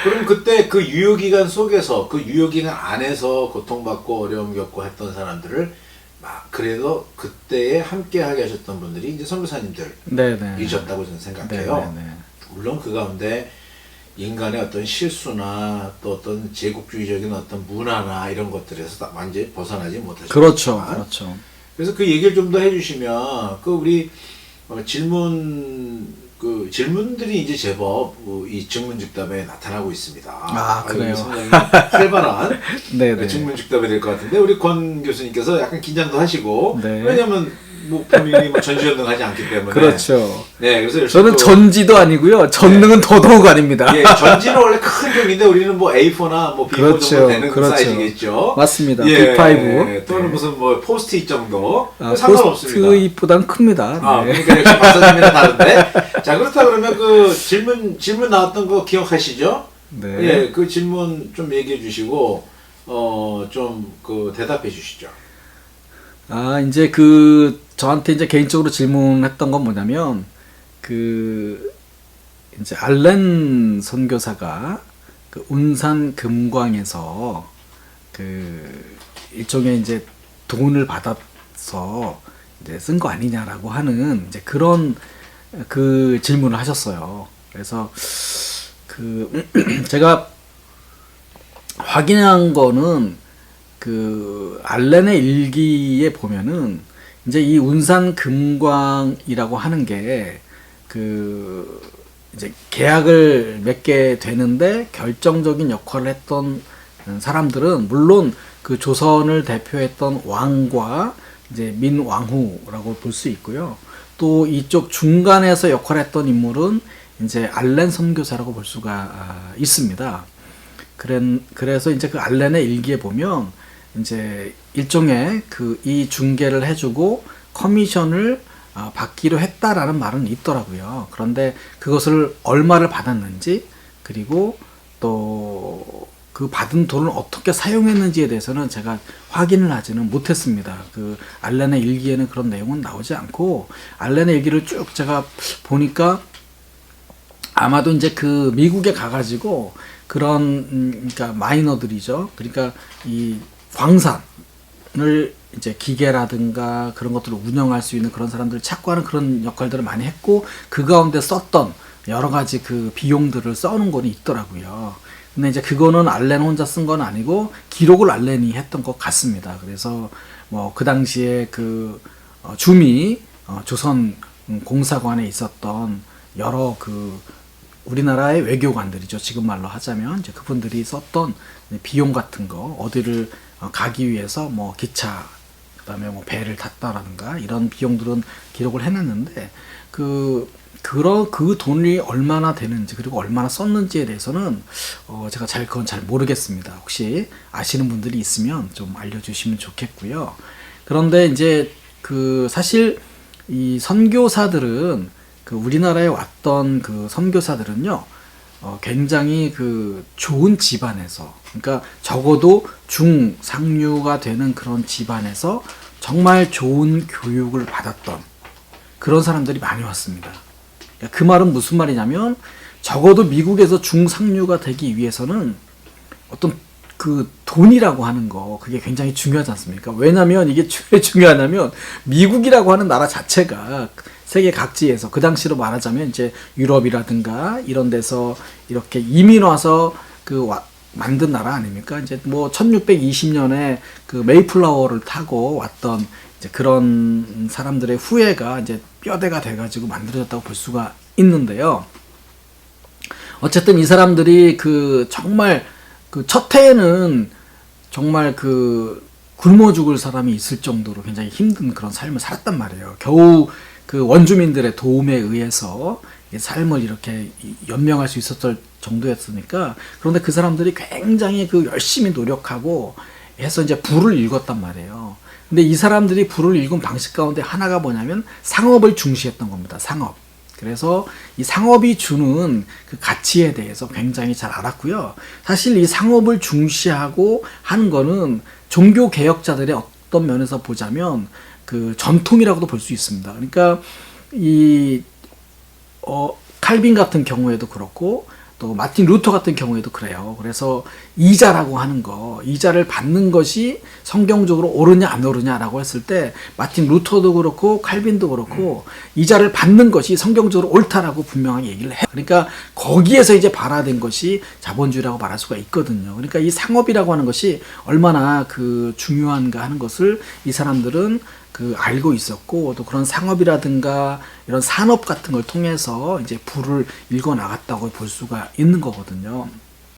그럼 그때 그 유효기간 속에서 그 유효기간 안에서 고통받고 어려움 겪고 했던 사람들을 막 그래도 그때에 함께하게 하셨던 분들이 이제 선교사님들이셨다고 저는 생각해요. 네네. 물론 그 가운데 인간의 어떤 실수나 또 어떤 제국주의적인 어떤 문화나 이런 것들에서 완전히 벗어나지 못하셨지만 그렇죠, 그렇죠. 그래서 그 얘기를 좀 더 해주시면 그 우리 질문들이 이제 제법 이 증문즉답에 나타나고 있습니다. 아, 그래요? 상당히 활발한 네네. 증문즉답이 될 것 같은데 우리 권 교수님께서 약간 긴장도 하시고 네. 왜냐면 뭐 본인이 뭐 전지전능하지 않기 때문에 그렇죠. 네, 그래서 저는 전지도 아니고요. 전능은 더더욱 아닙니다. 예, 전지는 원래 큰 종인데 우리는 뭐 A4나 뭐 B4 그렇죠, 정도 되는 그렇죠. 사이즈겠죠. 맞습니다. 예, B5 또는 네. 무슨 뭐 포스트잇 정도 상관없습니다. 포스트잇보단 큽니다. 아, 네. 그러니까 역시 박사님이랑 다른데. 자, 그렇다 그러면 그 질문 나왔던 거 기억하시죠? 네. 예, 그 질문 좀 얘기해 주시고 좀 그 대답해 주시죠. 아, 이제 저한테 이제 개인적으로 질문했던 건 뭐냐면, 이제 알렌 선교사가 그 운산 금광에서 일종의 이제 돈을 받아서 이제 쓴 거 아니냐라고 하는 이제 그런 질문을 하셨어요. 그래서 제가 확인한 거는 알렌의 일기에 보면은 이제 이 운산 금광이라고 하는 게 이제 계약을 맺게 되는데 결정적인 역할을 했던 사람들은 물론 그 조선을 대표했던 왕과 이제 민왕후라고 볼 수 있고요. 또 이쪽 중간에서 역할을 했던 인물은 이제 알렌 선교사라고 볼 수가 있습니다. 그래서 이제 그 알렌의 일기에 보면 이제 일종의 이 중개를 해주고 커미션을 받기로 했다라는 말은 있더라고요. 그런데 그것을 얼마를 받았는지 그리고 또 그 받은 돈을 어떻게 사용했는지에 대해서는 제가 확인을 하지는 못했습니다. 알렌의 일기에는 그런 내용은 나오지 않고 알렌의 일기를 쭉 제가 보니까 아마도 이제 미국에 가가지고 그러니까 마이너들이죠. 그러니까 이 광산을 이제 기계라든가 그런 것들을 운영할 수 있는 그런 사람들을 찾고 하는 그런 역할들을 많이 했고 그 가운데 썼던 여러 가지 비용들을 써놓은 건 있더라고요. 근데 이제 그거는 알렌 혼자 쓴 건 아니고 기록을 알렌이 했던 것 같습니다. 그래서 뭐 그 당시에 주미 조선 공사관에 있었던 여러 우리나라의 외교관들이죠. 지금 말로 하자면 이제 그분들이 썼던 비용 같은 거 어디를 가기 위해서 뭐 기차 그다음에 뭐 배를 탔다라든가 이런 비용들은 기록을 해놨는데 그 돈이 얼마나 되는지 그리고 얼마나 썼는지에 대해서는 제가 그건 잘 모르겠습니다. 혹시 아시는 분들이 있으면 좀 알려주시면 좋겠고요. 그런데 이제 사실 이 선교사들은 우리나라에 왔던 선교사들은요, 굉장히 좋은 집안에서, 그러니까 적어도 중상류가 되는 그런 집안에서 정말 좋은 교육을 받았던 그런 사람들이 많이 왔습니다. 그 말은 무슨 말이냐면, 적어도 미국에서 중상류가 되기 위해서는 어떤 돈이라고 하는 거, 그게 굉장히 중요하지 않습니까? 왜냐면 이게 왜 중요하냐면, 미국이라고 하는 나라 자체가 세계 각지에서 그 당시로 말하자면 이제 유럽이라든가 이런 데서 이렇게 이민 와서 만든 나라 아닙니까? 이제 뭐 1620년에 메이플라워를 타고 왔던 이제 그런 사람들의 후예가 이제 뼈대가 돼가지고 만들어졌다고 볼 수가 있는데요. 어쨌든 이 사람들이 정말 첫 해에는 정말 굶어 죽을 사람이 있을 정도로 굉장히 힘든 그런 삶을 살았단 말이에요. 겨우 원주민들의 도움에 의해서 삶을 이렇게 연명할 수 있었을 정도였으니까. 그런데 그 사람들이 굉장히 열심히 노력하고 해서 이제 부를 읽었단 말이에요. 근데 이 사람들이 부를 읽은 방식 가운데 하나가 뭐냐면 상업을 중시했던 겁니다. 상업. 그래서 이 상업이 주는 가치에 대해서 굉장히 잘 알았고요. 사실 이 상업을 중시하고 하는 거는 종교 개혁자들의 어떤 면에서 보자면 전통이라고도 볼 수 있습니다. 그러니까 칼빈 같은 경우에도 그렇고 또 마틴 루터 같은 경우에도 그래요. 그래서 이자라고 하는 거, 이자를 받는 것이 성경적으로 옳으냐 안 옳으냐라고 했을 때 마틴 루터도 그렇고 칼빈도 그렇고 이자를 받는 것이 성경적으로 옳다라고 분명하게 얘기를 해요. 그러니까 거기에서 이제 발화된 것이 자본주의라고 말할 수가 있거든요. 그러니까 이 상업이라고 하는 것이 얼마나 그 중요한가 하는 것을 이 사람들은 그 알고 있었고, 또 그런 상업이라든가 이런 산업 같은 걸 통해서 이제 부를 일궈 나갔다고 볼 수가 있는 거거든요.